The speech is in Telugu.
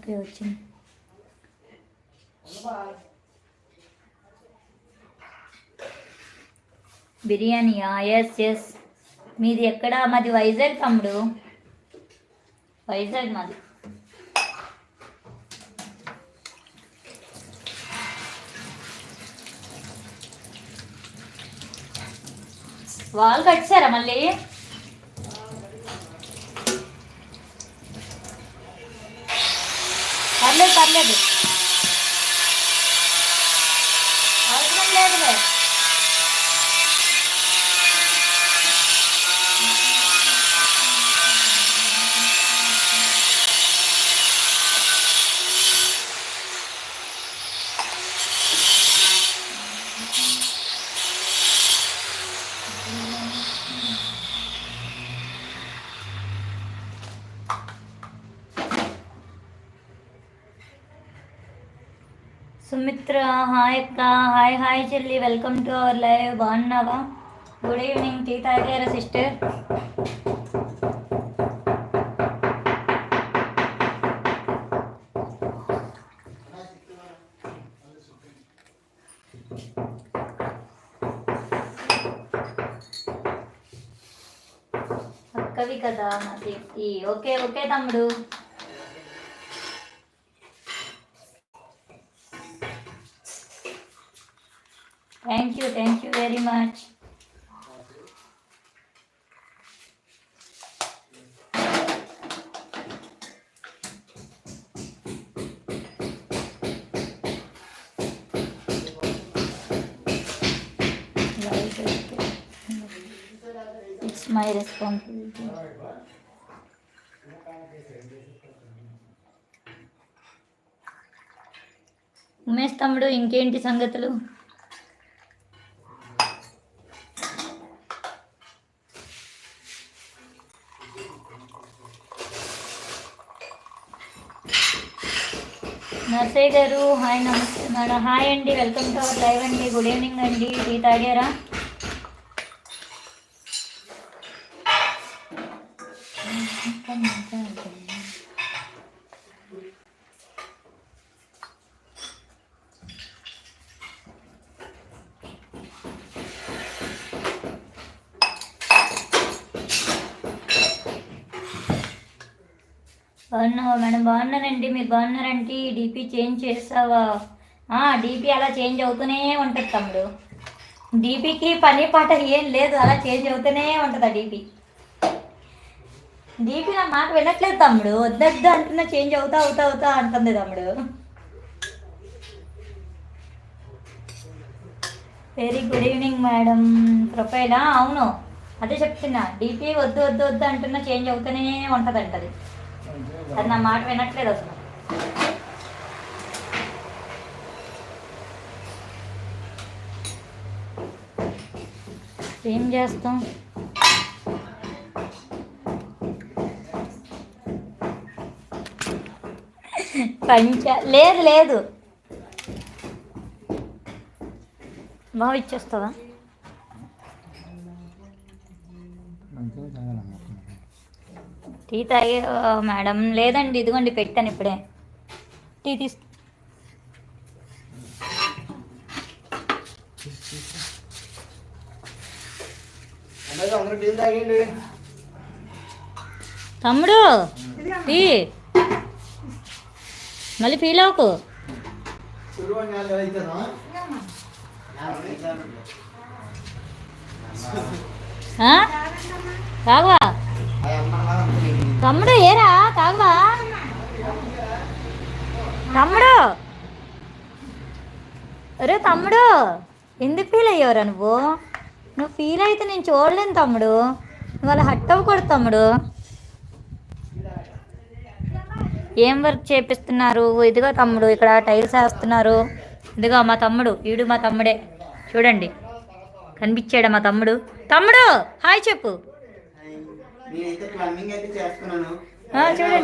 ఓకే వచ్చింది. బిర్యానీయా? Yes yes. మీది ఎక్కడ? మాది వైజాగ్ తమ్ముడు, వైజాగ్ మాది. వాళ్ళు కట్టారా మళ్ళీ? పర్లేదు పర్లేదు, అవసరం లేదులే. సుమిత్ర హాయ్ అక్క. హాయ్ హాయ్ చెల్లి, వెల్కమ్ టు అవర్ లైవ్. బాగున్నావా? Good evening. టీ తాగారా సిస్టర్? అక్కవి కదా నా సేఫ్టీ. ఓకే ఓకే తమ్ముడు. Thank you very much. It's my responsibility. Umesh తమ్ముడు, ఇంకేంటి సంగతులు? నర్సయ్య గారు హాయ్, నమస్తే మేడం. హాయ్ అండి, వెల్కమ్ టు అవర్ లైవ్ అండి. గుడ్ ఈవినింగ్ అండి. టీ తాగారా? బాగున్నావా మేడం? బాగున్నానండి. మీరు బాగున్నారంటే డీపీ చేంజ్ చేస్తావా? డీపీ అలా చేంజ్ అవుతూనే ఉంటుంది తమ్ముడు. డీపీకి పని పాట ఏం లేదు, అలా చేంజ్ అవుతూనే ఉంటుంది ఆ డీపీ. డీపీ నా మాట వినట్లేదు తమ్ముడు. వద్దొద్దు అంటున్నా చేంజ్ అవుతా అవుతా అవుతా అంటుంది తమ్ముడు. Very good evening madam. ప్రొఫైలా? అవును, అదే చెప్తున్నా. డీపీ వద్దు వద్దు వద్దు అంటున్నా చేంజ్ అవుతూనే ఉంటుంది అంటది. అది నా మాట వినట్లేదు అసలు. ఏం చేస్తాం? లేదు లేదు, బాగా ఇచ్చేస్తుందా? టీ తాగే మేడం? లేదండి, ఇదిగోండి పెట్టాను ఇప్పుడే. టీ తీసు. తమ్ముడు టీ మళ్ళీ ఫీల్ అవ్వకు. తాగవా తమ్ముడు? ఏరా తాగవా తమ్ముడు? అరే తమ్ముడు, ఎందుకు ఫీల్ అయ్యావురా నువ్వు? నువ్వు ఫీల్ అయితే నేను చూడలేను తమ్ముడు. నువ్వు అలా హట్ అవ్వకూడదు తమ్ముడు. ఏం వర్క్ చేపిస్తున్నారు? ఇదిగో తమ్ముడు, ఇక్కడ టైల్స్ వేస్తున్నారు. ఇదిగో మా తమ్ముడు, వీడు మా తమ్ముడే. చూడండి, కనిపించాడా మా తమ్ముడు? తమ్ముడు హాయ్ చెప్పు. చూడండి.